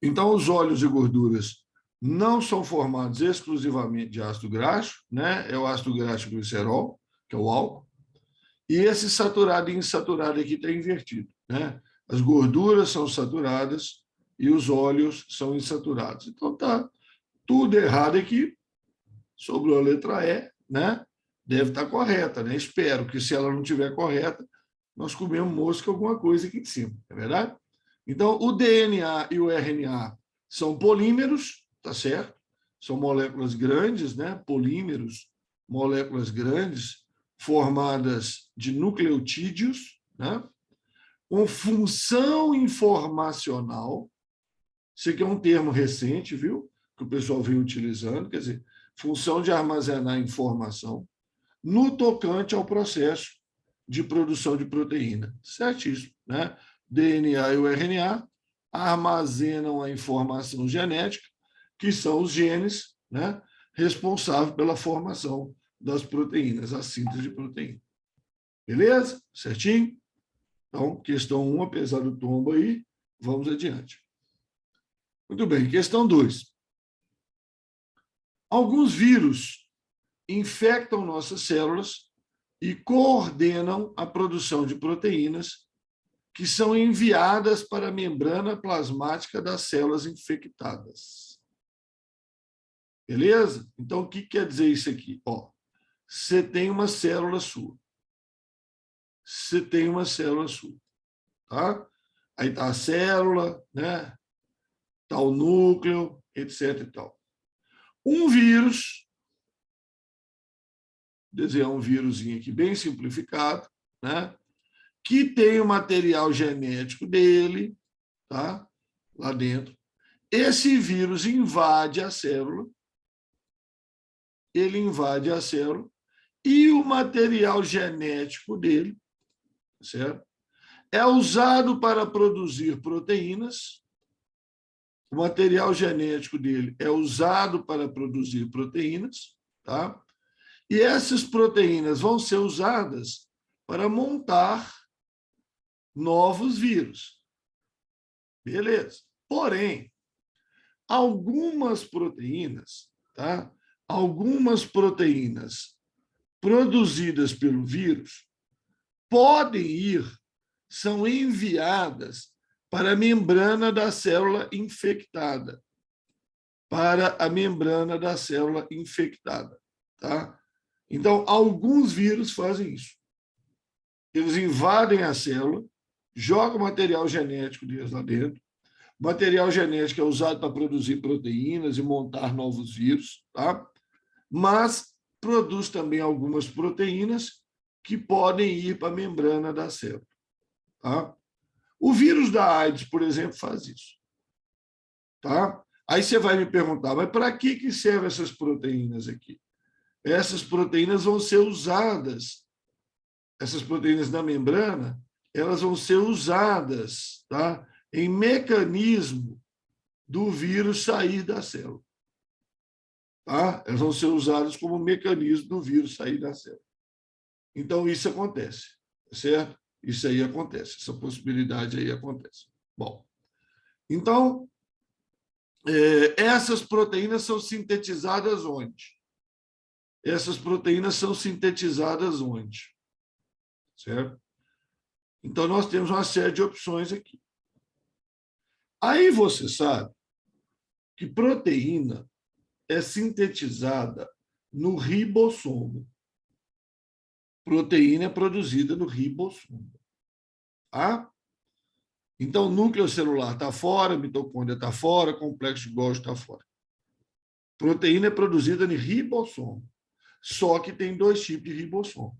Então, os óleos e gorduras não são formados exclusivamente de ácido graxo, né? É o ácido graxo glicerol, que é o álcool, e esse saturado e insaturado aqui está invertido, né? As gorduras são saturadas e os óleos são insaturados. Então, está tudo errado aqui, sobrou a letra E, né? Deve estar correta, né? Espero que, se ela não estiver correta, nós comemos mosca alguma coisa aqui em cima, é verdade? Então, o DNA e o RNA são polímeros, tá certo? São moléculas grandes, né? Polímeros, moléculas grandes, formadas de nucleotídeos, né? Com função informacional. Isso aqui é um termo recente, viu? Que o pessoal vem utilizando, quer dizer, função de armazenar informação no tocante ao processo de produção de proteína. Certíssimo, né? DNA e o RNA armazenam a informação genética, que são os genes, né, responsáveis pela formação das proteínas, a síntese de proteína. Beleza? Certinho? Então, questão 1, apesar do tombo aí, vamos adiante. Muito bem, questão 2. Alguns vírus infectam nossas células e coordenam a produção de proteínas que são enviadas para a membrana plasmática das células infectadas. Beleza? Então, o que quer dizer isso aqui? Ó, você tem uma célula sua. Você tem uma célula sua. Tá? Aí está a célula, né? Está o núcleo, etc. E tal. Um vírus, desenhar um vírusinho aqui bem simplificado, né? Que tem o material genético dele, tá? Lá dentro. Esse vírus invade a célula, ele invade a célula, e o material genético dele, certo? É usado para produzir proteínas, o material genético dele é usado para produzir proteínas, tá? E essas proteínas vão ser usadas para montar novos vírus. Beleza. Porém, algumas proteínas, tá? Algumas proteínas produzidas pelo vírus podem ir, são enviadas para a membrana da célula infectada. Para a membrana da célula infectada, tá? Então, alguns vírus fazem isso. Eles invadem a célula, jogam material genético deles lá dentro. O material genético é usado para produzir proteínas e montar novos vírus, tá? Mas produz também algumas proteínas que podem ir para a membrana da célula, tá? O vírus da AIDS, por exemplo, faz isso, tá? Aí você vai me perguntar, mas para que servem essas proteínas aqui? Essas proteínas vão ser usadas, essas proteínas da membrana, elas vão ser usadas, tá? Em mecanismo do vírus sair da célula. Tá? Elas vão ser usadas como mecanismo do vírus sair da célula. Então, isso acontece, certo? Isso aí acontece, essa possibilidade aí acontece. Bom, então, essas proteínas são sintetizadas onde? Essas proteínas são sintetizadas onde? Certo? Então, nós temos uma série de opções aqui. Aí você sabe que proteína é sintetizada no ribossomo. Proteína é produzida no ribossomo. Tá? Então, o núcleo celular está fora, a mitocôndria está fora, o complexo de Golgi está fora. Proteína é produzida no ribossomo. Só que tem dois tipos de ribossomo.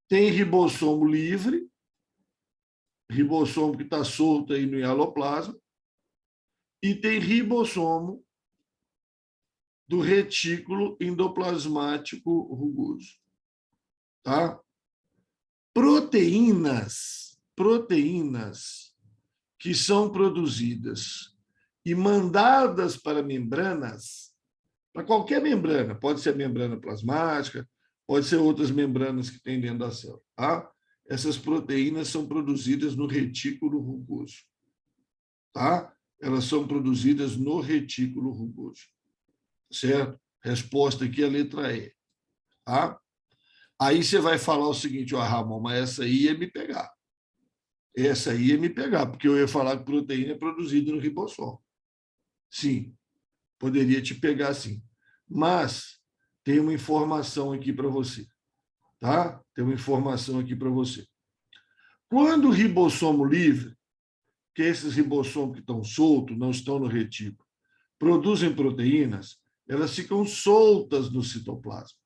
Tem ribossomo livre, ribossomo que está solto aí no hialoplasma, e tem ribossomo do retículo endoplasmático rugoso. Tá? Proteínas que são produzidas e mandadas para membranas, para qualquer membrana, pode ser a membrana plasmática, pode ser outras membranas que tem dentro da célula. Tá? Essas proteínas são produzidas no retículo rugoso. Tá? elas são produzidas no retículo rugoso. Certo? Resposta aqui é a letra E. Tá? Aí você vai falar o seguinte, Ramon, mas essa aí ia me pegar. Essa aí ia me pegar, porque eu ia falar que proteína é produzida no ribossomo. Sim, poderia te pegar sim. Mas tem uma informação aqui para você. Tá? Tem uma informação aqui para você. Quando o ribossomo livre, que esses ribossomos que estão soltos, não estão no retículo, produzem proteínas, elas ficam soltas no citoplasma.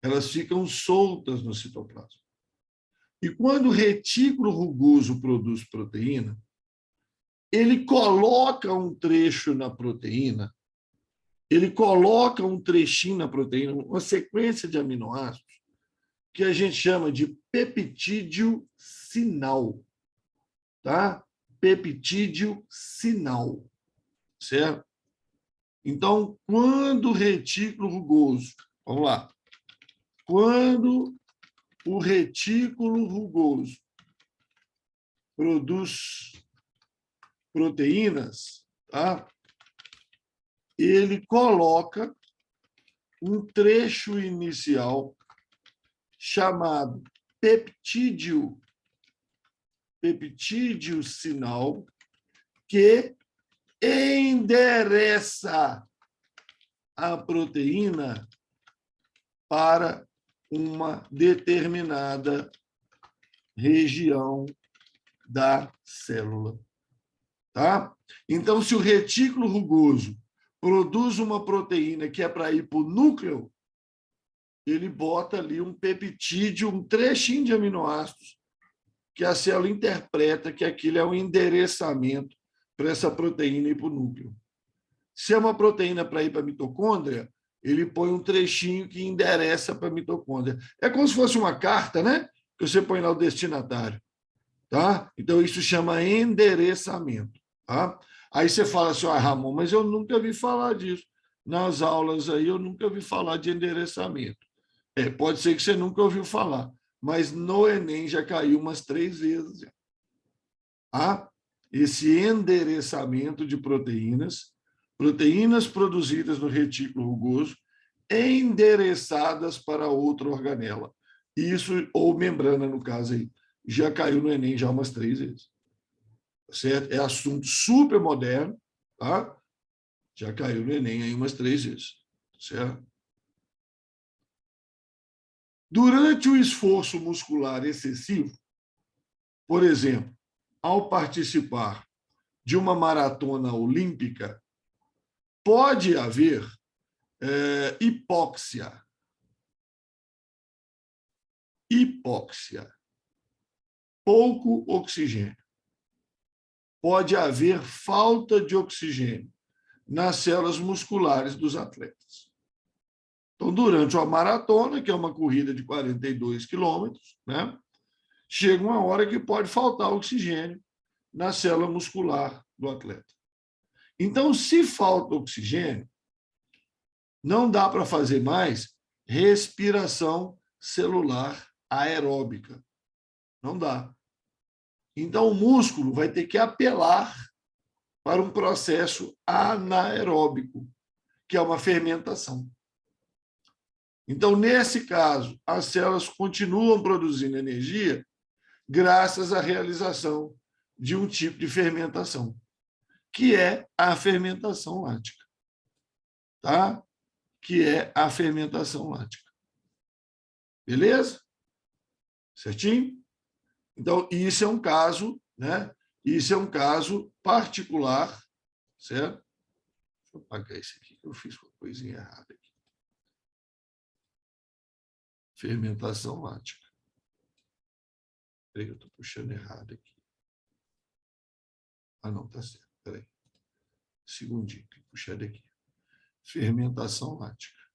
Elas ficam soltas no citoplasma. E quando o retículo rugoso produz proteína, ele coloca um trecho na proteína, ele coloca um trechinho na proteína, uma sequência de aminoácidos, que a gente chama de peptídeo sinal. Tá? Peptídeo sinal. Certo? Então, quando o retículo rugoso, vamos lá, quando o retículo rugoso produz proteínas, tá? Ele coloca um trecho inicial chamado peptídeo sinal, que endereça a proteína para uma determinada região da célula. Tá? Então, se o retículo rugoso produz uma proteína que é para ir para o núcleo, ele bota ali um peptídeo, um trechinho de aminoácidos, que a célula interpreta que aquilo é um endereçamento para essa proteína ir para o núcleo. Se é uma proteína para ir para a mitocôndria, ele põe um trechinho que endereça para a mitocôndria. É como se fosse uma carta, né? Que você põe lá o destinatário. Tá? Então, isso chama endereçamento. Tá? Aí você fala assim, Ramon, mas eu nunca vi falar disso. Nas aulas aí, eu nunca vi falar de endereçamento. Pode ser que você nunca ouviu falar, mas no Enem já caiu umas 3 vezes. Tá? Esse endereçamento de proteínas, proteínas produzidas no retículo rugoso, endereçadas para outra organela. Isso, ou membrana, no caso aí, já caiu no Enem já umas 3 vezes. Certo? É assunto super moderno, tá? Já caiu no Enem aí umas 3 vezes. Certo? Durante o esforço muscular excessivo, por exemplo, ao participar de uma maratona olímpica, pode haver hipóxia. Hipóxia. Pouco oxigênio. Pode haver falta de oxigênio nas células musculares dos atletas. Então, durante uma maratona, que é uma corrida de 42 quilômetros, né, chega uma hora que pode faltar oxigênio na célula muscular do atleta. Então, se falta oxigênio, não dá para fazer mais respiração celular aeróbica. Não dá. Então, o músculo vai ter que apelar para um processo anaeróbico, que é uma fermentação. Então, nesse caso, as células continuam produzindo energia graças à realização de um tipo de fermentação, que é a fermentação lática. Tá? Que é a fermentação lática. Beleza? Certinho? Então, isso é um caso, né? Isso é um caso particular, certo? Deixa eu apagar isso aqui, que eu fiz uma coisinha errada aqui. Fermentação lática. Peraí, eu estou puxando errado aqui. Ah, não, tá certo. Peraí. Segundinho, tem que puxar daqui. Fermentação lática.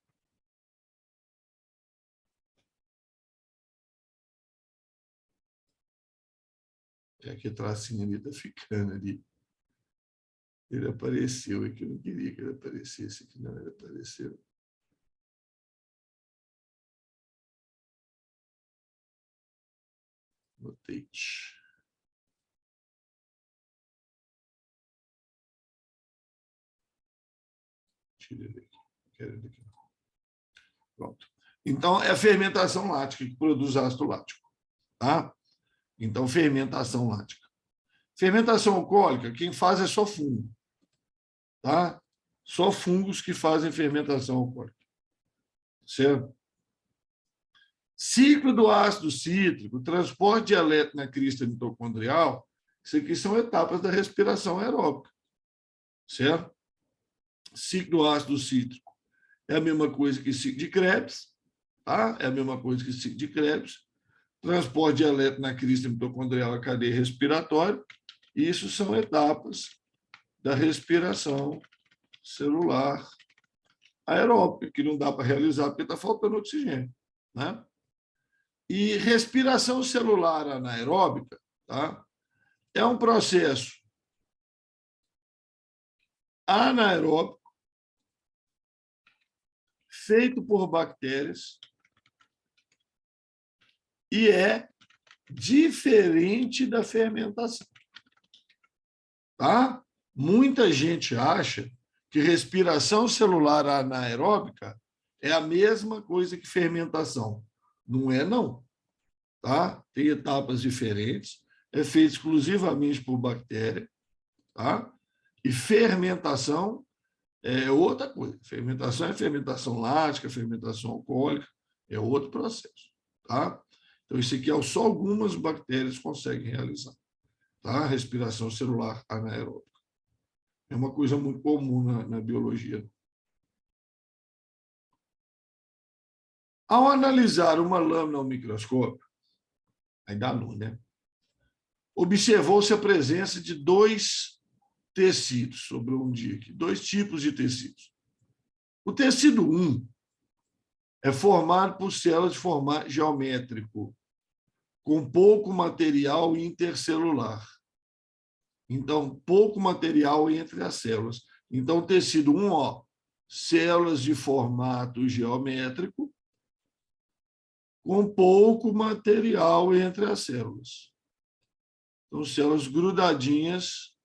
É que tracinho ali está ficando ali. Ele apareceu aqui, eu não queria que ele aparecesse aqui, não, ele apareceu. Notate. Tirei daqui. Quero daqui. Pronto. Então, é a fermentação lática que produz ácido lático. Tá? Então, fermentação lática. Fermentação alcoólica, quem faz é só fungo. Tá? Só fungos que fazem fermentação alcoólica. Certo? Ciclo do ácido cítrico, transporte de elétron na crista mitocondrial, isso aqui são etapas da respiração aeróbica. Certo? Ciclo do ácido cítrico é a mesma coisa que ciclo de Krebs, tá? É a mesma coisa que ciclo de Krebs. Transporte de elétron na crista mitocondrial, a cadeia respiratória. Isso são etapas da respiração celular aeróbica, que não dá para realizar porque está faltando oxigênio. Né? E respiração celular anaeróbica, tá? É um processo anaeróbico feito por bactérias e é diferente da fermentação. Tá? Muita gente acha que respiração celular anaeróbica é a mesma coisa que fermentação. Não é, não. Tá? Tem etapas diferentes, é feito exclusivamente por bactéria, tá? E fermentação é outra coisa. Fermentação é fermentação lática, fermentação alcoólica, é outro processo. Tá? Então, isso aqui é só algumas bactérias conseguem realizar. Tá? Respiração celular anaeróbica. É uma coisa muito comum na biologia. Ao analisar uma lâmina ao microscópio, aí dá luz, né? Observou-se a presença de dois tecidos, sobrou um dia aqui, dois tipos de tecidos. O tecido 1 é formado por células de formato geométrico, com pouco material intercelular. Então, pouco material entre as células. Então, o tecido 1, ó, células de formato geométrico, com pouco material entre as células. Então, células grudadinhas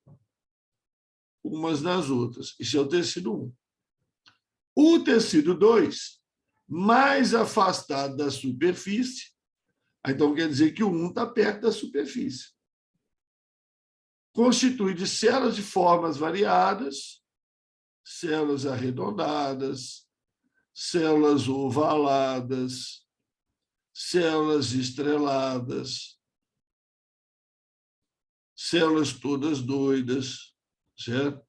umas nas outras. Isso é o tecido 1. O tecido 2, mais afastado da superfície, então quer dizer que o 1 está perto da superfície. Constitui de células de formas variadas, células arredondadas, células ovaladas, células estreladas, células todas doidas, certo?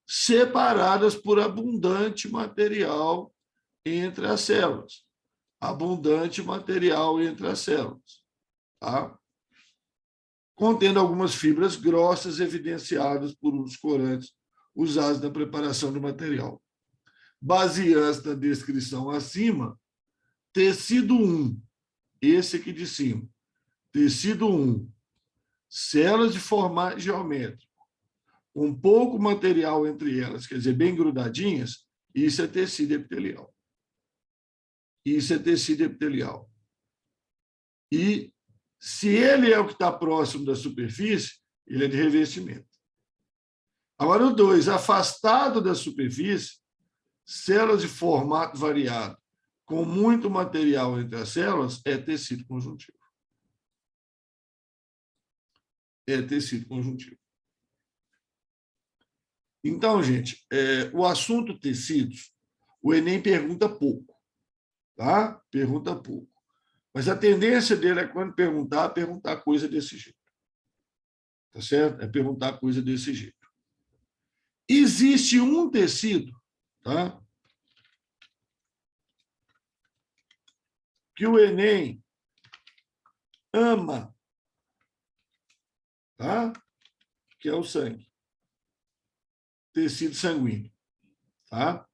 Separadas por abundante material entre as células. Abundante material entre as células. Tá? Contendo algumas fibras grossas evidenciadas por uns corantes usados na preparação do material. Baseando-se na descrição acima, tecido 1, esse aqui de cima, tecido 1, células de formato geométrico, com pouco material entre elas, quer dizer, bem grudadinhas, isso é tecido epitelial. Isso é tecido epitelial. E se ele é o que está próximo da superfície, ele é de revestimento. Agora, o 2, afastado da superfície, células de formato variado, com muito material entre as células, é tecido conjuntivo. É tecido conjuntivo. Então, gente, o assunto tecidos, o Enem pergunta pouco. Tá? Pergunta pouco. Mas a tendência dele é, quando perguntar coisa desse jeito. Tá certo? É perguntar coisa desse jeito. Existe um tecido, tá? Que o Enem ama, tá? Que é o sangue. Tecido sanguíneo. Tá?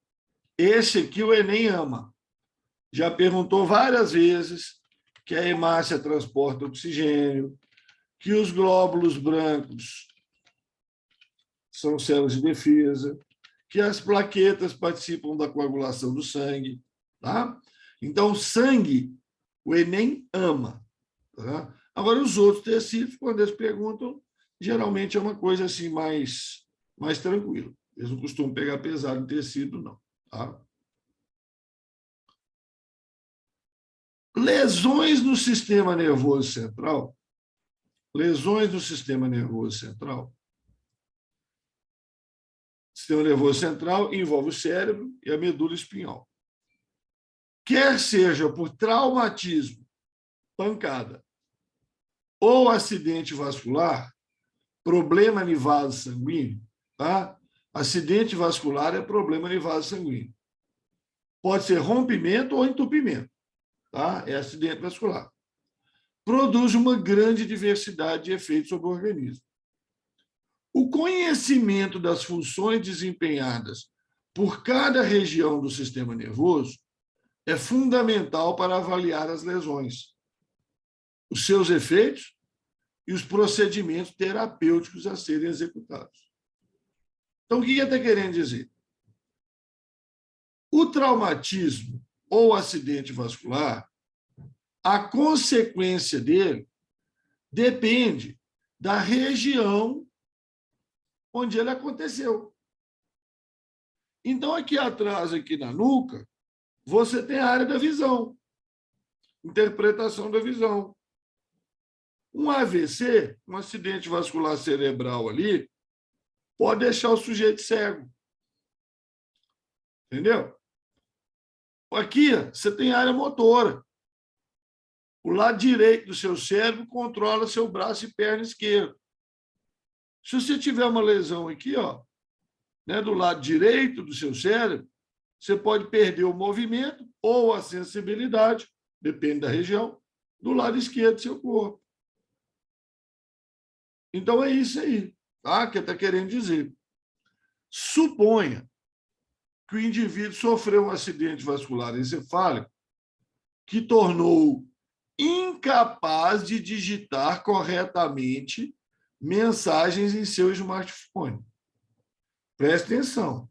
Esse aqui o Enem ama. Já perguntou várias vezes que a hemácia transporta oxigênio, que os glóbulos brancos são células de defesa, que as plaquetas participam da coagulação do sangue. Tá? Então, o sangue, o Enem ama. Tá? Agora, os outros tecidos, quando eles perguntam, geralmente é uma coisa assim mais tranquila. Eles não costumam pegar pesado em tecido, não. Tá? Lesões no sistema nervoso central. Lesões no sistema nervoso central. O sistema nervoso central envolve o cérebro e a medula espinhal. Quer seja por traumatismo, pancada, ou acidente vascular, problema no vaso sanguíneo, tá? Acidente vascular é problema no vaso sanguíneo. Pode ser rompimento ou entupimento, tá? É acidente vascular. Produz uma grande diversidade de efeitos sobre o organismo. O conhecimento das funções desempenhadas por cada região do sistema nervoso é fundamental para avaliar as lesões, os seus efeitos e os procedimentos terapêuticos a serem executados. Então, o que ele está querendo dizer? O traumatismo ou acidente vascular, a consequência dele depende da região onde ele aconteceu. Então, aqui atrás, aqui na nuca, você tem a área da visão, interpretação da visão. Um AVC, um acidente vascular cerebral ali, pode deixar o sujeito cego. Entendeu? Aqui, você tem a área motora. O lado direito do seu cérebro controla seu braço e perna esquerdo. Se você tiver uma lesão aqui, ó, né, do lado direito do seu cérebro, você pode perder o movimento ou a sensibilidade, depende da região, do lado esquerdo do seu corpo. Então, é isso aí, tá? Que está querendo dizer. Suponha que o indivíduo sofreu um acidente vascular encefálico que tornou incapaz de digitar corretamente mensagens em seu smartphone. Preste atenção.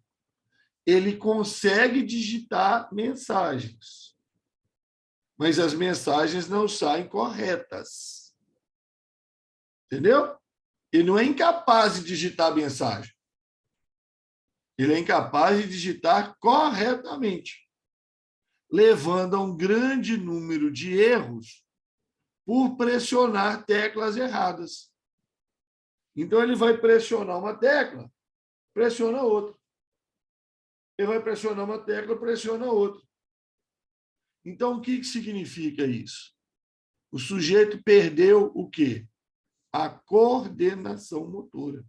Ele consegue digitar mensagens, mas as mensagens não saem corretas. Entendeu? Ele não é incapaz de digitar a mensagem. Ele é incapaz de digitar corretamente, levando a um grande número de erros por pressionar teclas erradas. Então, ele vai pressionar uma tecla, pressiona outra. Ele vai pressionar uma tecla, pressiona outra. Então, o que significa isso? O sujeito perdeu o quê? A coordenação motora.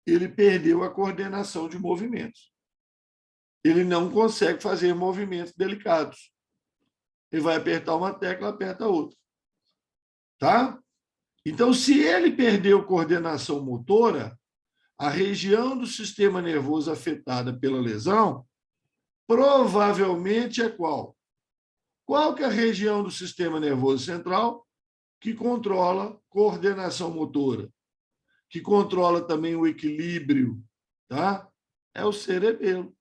Ele perdeu a coordenação de movimentos. Ele não consegue fazer movimentos delicados. Ele vai apertar uma tecla, aperta outra. Tá? Então, se ele perdeu coordenação motora, a região do sistema nervoso afetada pela lesão provavelmente é qual? Qual que é a região do sistema nervoso central que controla coordenação motora, que controla também o equilíbrio, tá? É o cerebelo.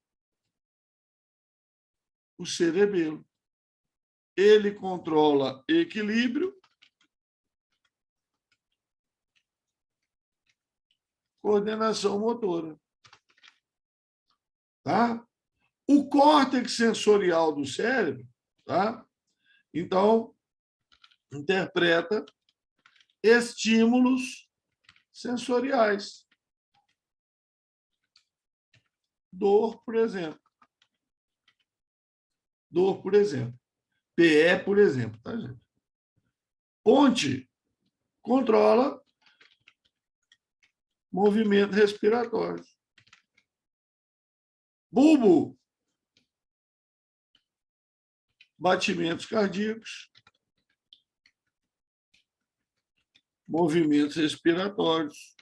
O cerebelo. Ele controla equilíbrio, coordenação motora. Tá? O córtex sensorial do cérebro, tá? Então, interpreta estímulos sensoriais. Dor, por exemplo. Dor, por exemplo. PE, por exemplo, tá, gente? Ponte controla movimento respiratório. Bulbo, batimentos cardíacos, movimentos respiratórios,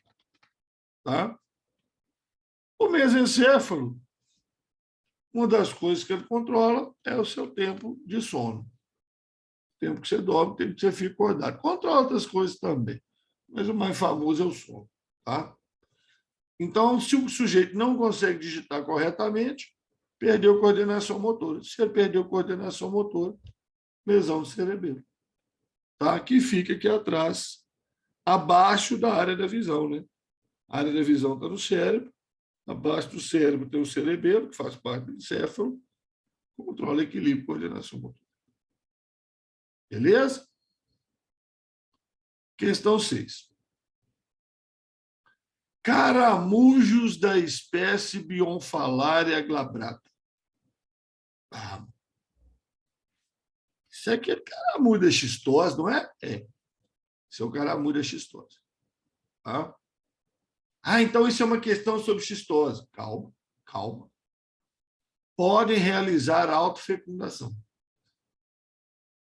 tá? O mesencéfalo, uma das coisas que ele controla é o seu tempo de sono. O tempo que você dorme, o tempo que você fica acordado. Controla outras coisas também, mas o mais famoso é o sono, tá? Então, se o sujeito não consegue digitar corretamente, perdeu coordenação motora. Se ele perdeu coordenação motora, lesão do cerebelo. Tá? Que fica aqui atrás, abaixo da área da visão, né? A área da visão está no cérebro, Abaixo do cérebro tem o cerebelo, que faz parte do encéfalo, controla equilíbrio e coordenação motora. Beleza? Questão 6. Caramujos da espécie Bionfalaria glabrata. Isso aqui é caramuja xistose, não é? É. Isso é o caramuja xistose. Tá? Então isso é uma questão sobre xistose. Calma, calma. Podem realizar autofecundação.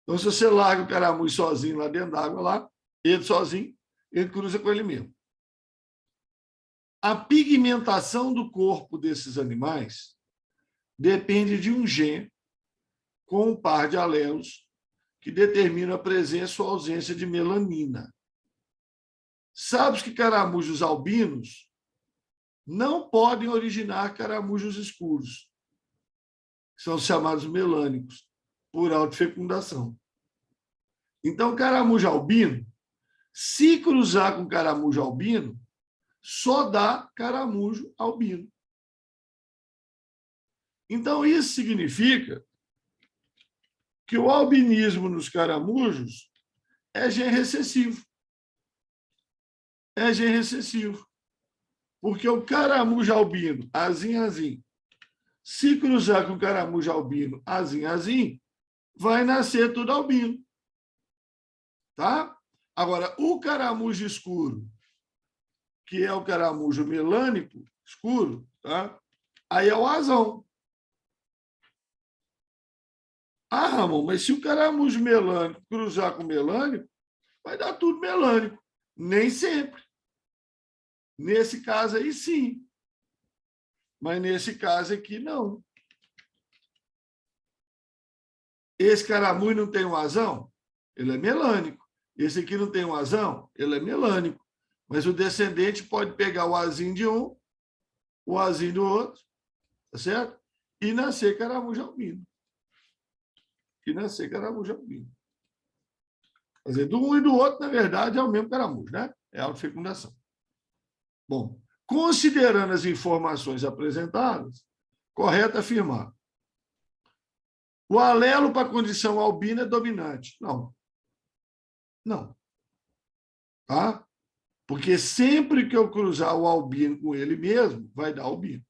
Então, se você larga o caramujo sozinho lá dentro da água, lá, ele sozinho, ele cruza com ele mesmo. A pigmentação do corpo desses animais depende de um gene com um par de alelos que determina a presença ou ausência de melanina. Sabes que caramujos albinos não podem originar caramujos escuros, que são chamados melânicos, por autofecundação. Então, caramujo albino, se cruzar com caramujo albino, só dá caramujo albino. Então, isso significa que o albinismo nos caramujos é gene recessivo. É gene recessivo. Porque o caramujo albino, azim, se cruzar com o caramujo albino, azim, vai nascer tudo albino. Tá? Agora, o caramujo escuro, que é o caramujo melânico escuro, tá? Aí é o azão. Ramon, mas se o caramujo melânico cruzar com melânico, vai dar tudo melânico. Nem sempre. Nesse caso aí, sim. Mas nesse caso aqui, não. Esse caramujo não tem um azão? Ele é melânico. Esse aqui não tem um azão? Ele é melânico. Mas o descendente pode pegar o azinho de um, o azinho do outro, tá certo? E nascer caramujo albino. Quer dizer, do um e do outro, na verdade, é o mesmo caramujo, né? É autofecundação. Bom, considerando as informações apresentadas, correto afirmar: o alelo para a condição albina é dominante. Não. Não. Tá? Porque sempre que eu cruzar o albino com ele mesmo, vai dar albino.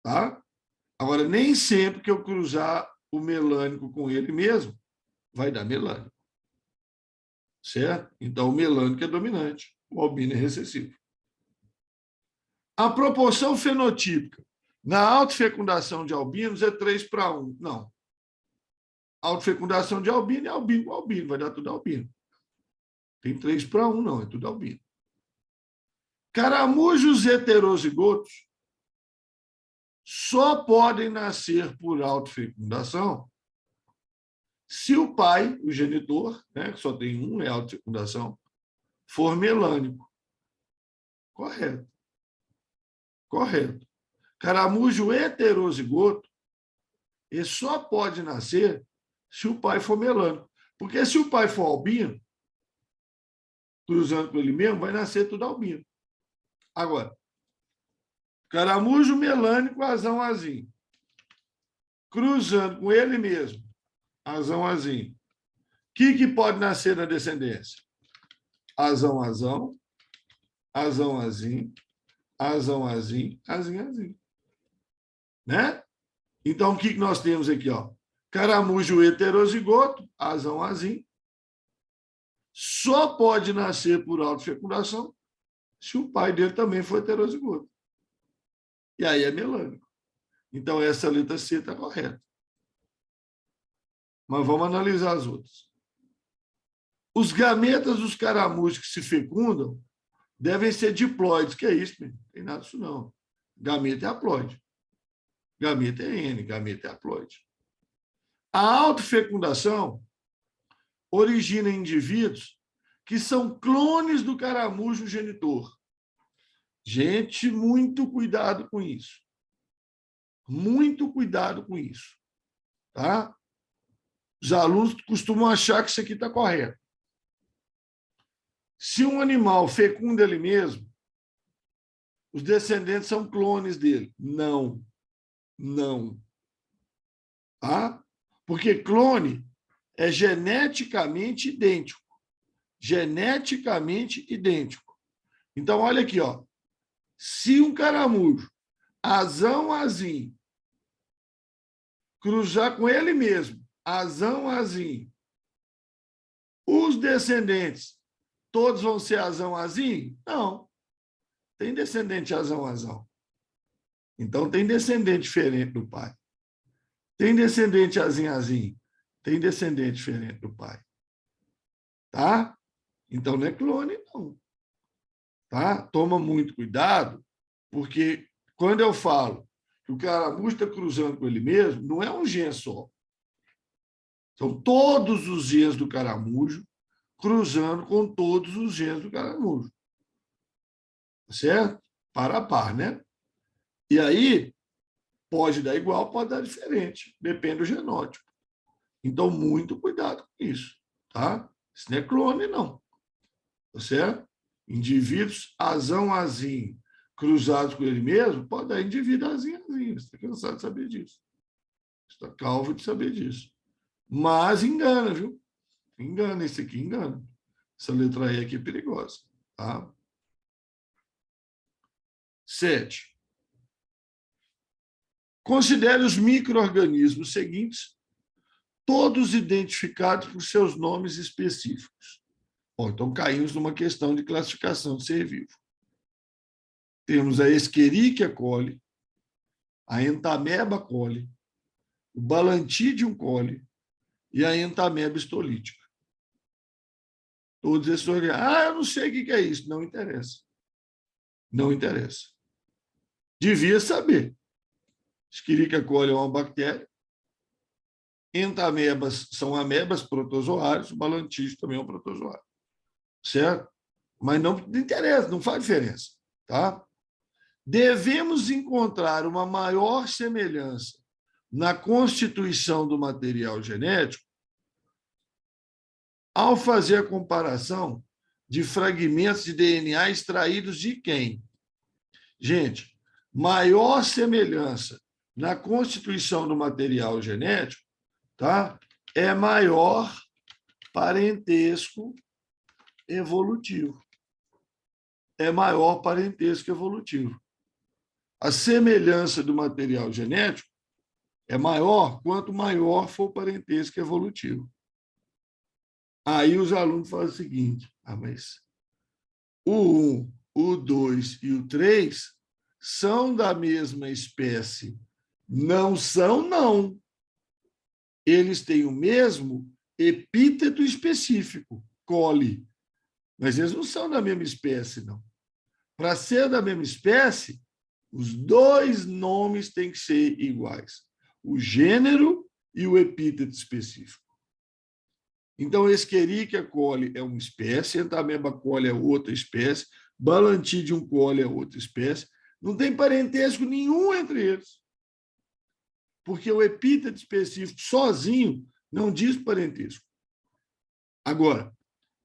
Tá? Agora, nem sempre que eu cruzar o melânico com ele mesmo, vai dar melânico. Certo? Então, o melânico é dominante, o albino é recessivo. A proporção fenotípica na autofecundação de albinos é 3:1. Não. Autofecundação de albino é albino com albino, vai dar tudo albino. Tem 3:1, não, é tudo albino. Caramujos heterozigotos só podem nascer por autofecundação se o pai, o genitor, né, que só tem um, é autofecundação, for melânico. Correto. Correto. Caramujo heterozigoto, ele só pode nascer se o pai for melânico. Porque se o pai for albino, cruzando com ele mesmo, vai nascer tudo albino. Agora, caramujo melânico, azão. Cruzando com ele mesmo, azão. O que pode nascer na descendência? Azão, azão, azão. Né? Então, o que nós temos aqui? Ó? Caramujo heterozigoto, azão. Só pode nascer por autofecundação se o pai dele também for heterozigoto. E aí é melânico. Então, essa letra C está correta. Mas vamos analisar as outras. Os gametas dos caramujos que se fecundam devem ser diploides. Que é isso, menino? Não tem nada disso, não. Gameta é haploide. Gameta é N, gameta é haploide. A autofecundação origina indivíduos que são clones do caramujo genitor. Gente, muito cuidado com isso. Muito cuidado com isso. Tá? Os alunos costumam achar que isso aqui está correto. Se um animal fecunda ele mesmo, Os descendentes são clones dele. Não. Não. Tá? Porque clone é geneticamente idêntico. Geneticamente idêntico. Então, olha aqui, ó. Se um caramujo, azão, azinho, cruzar com ele mesmo, azão, azinho, os descendentes, todos vão ser azão, azinho? Não. Tem descendente azão, azão. Então, tem descendente diferente do pai. Tem descendente azinho, azinho. Tem descendente diferente do pai. Tá? Então, não é clone, não. Tá? Toma muito cuidado, porque quando eu falo que o caramujo está cruzando com ele mesmo, não é um gene só. São todos os genes do caramujo cruzando com todos os genes do caramujo. Certo? Par a par, né? E aí, pode dar igual, pode dar diferente. Depende do genótipo. Então, muito cuidado com isso. Tá? Isso não é clone, não. Tá certo? Indivíduos azão, azinho, cruzados com ele mesmo, pode dar indivíduo azinho, azinho. Você está cansado de saber disso. Você está calvo de saber disso. Mas engana, viu? Engana, esse aqui engana. Essa letra E aqui é perigosa. Tá? 7. Considere os micro-organismos seguintes, todos identificados por seus nomes específicos. Bom, então, caímos numa questão de classificação de ser vivo. Temos a Escherichia coli, a Entamoeba coli, o Balantidium coli e a Entamoeba histolítica. Todos esses organismos. Ah, eu não sei o que é isso. Não interessa. Não interessa. Devia saber. Escherichia coli é uma bactéria. Entamoebas são amebas protozoários. O Balantidium também é um protozoário. Certo? Mas não interessa, não faz diferença. Tá? Devemos encontrar uma maior semelhança na constituição do material genético ao fazer a comparação de fragmentos de DNA extraídos de quem? Gente, maior semelhança na constituição do material genético, tá? É maior parentesco evolutivo. É maior parentesco evolutivo. A semelhança do material genético é maior quanto maior for o parentesco evolutivo. Aí os alunos fazem o seguinte: mas o 1, o 2 e o 3 são da mesma espécie. Não são, não. Eles têm o mesmo epíteto específico, coli, mas eles não são da mesma espécie, não. Para ser da mesma espécie, os dois nomes têm que ser iguais: o gênero e o epíteto específico. Então, Escherichia coli é uma espécie, Entamoeba coli é outra espécie, Balantidium coli é outra espécie. Não tem parentesco nenhum entre eles. Porque o epíteto específico sozinho não diz parentesco. Agora,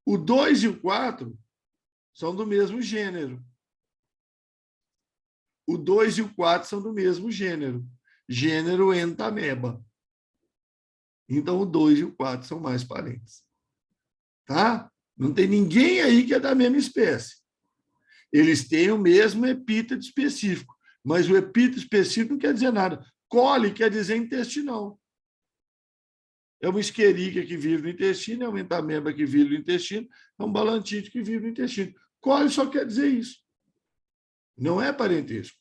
o 2 e o 4 são do mesmo gênero. O 2 e o 4 são do mesmo gênero. Gênero Entamoeba. Então, o 2 e o 4 são mais parentes. Tá? Não tem ninguém aí que é da mesma espécie. Eles têm o mesmo epíteto específico, mas o epíteto específico não quer dizer nada. Coli quer dizer intestinal. É uma Escherichia que vive no intestino, é uma Entamoeba que vive no intestino, é um Balantídeo que vive no intestino. Coli só quer dizer isso. Não é parentesco.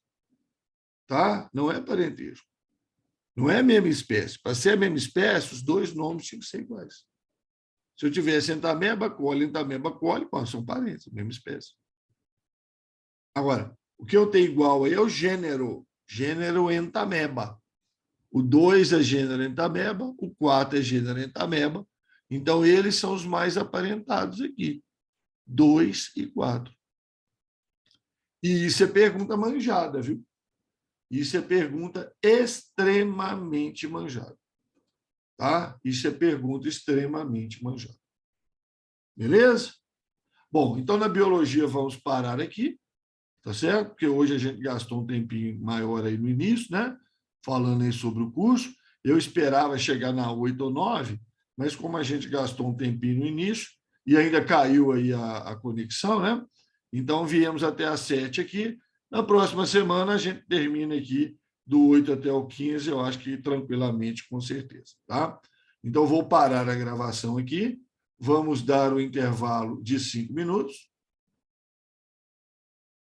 Tá? Não é parentesco. Não é a mesma espécie. Para ser a mesma espécie, os dois nomes tinham que ser iguais. Se eu tivesse Entamoeba coli, são parentes, mesma espécie. Agora, o que eu tenho igual aí é o gênero Entamoeba. O 2 é gênero Entamoeba, o 4 é gênero Entamoeba. Então, eles são os mais aparentados aqui. 2 e 4. E isso é pergunta manjada, viu? Isso é pergunta extremamente manjada. Tá? Isso é pergunta extremamente manjada. Beleza? Bom, então na biologia vamos parar aqui. tá certo? Porque hoje a gente gastou um tempinho maior aí no início, né? Falando aí sobre o curso. Eu esperava chegar na 8 ou 9, mas como a gente gastou um tempinho no início e ainda caiu aí a conexão, né? Então viemos até a 7 aqui. Na próxima semana a gente termina aqui do 8 até o 15, eu acho que tranquilamente, com certeza, tá? Então vou parar a gravação aqui. Vamos dar o intervalo de 5 minutos.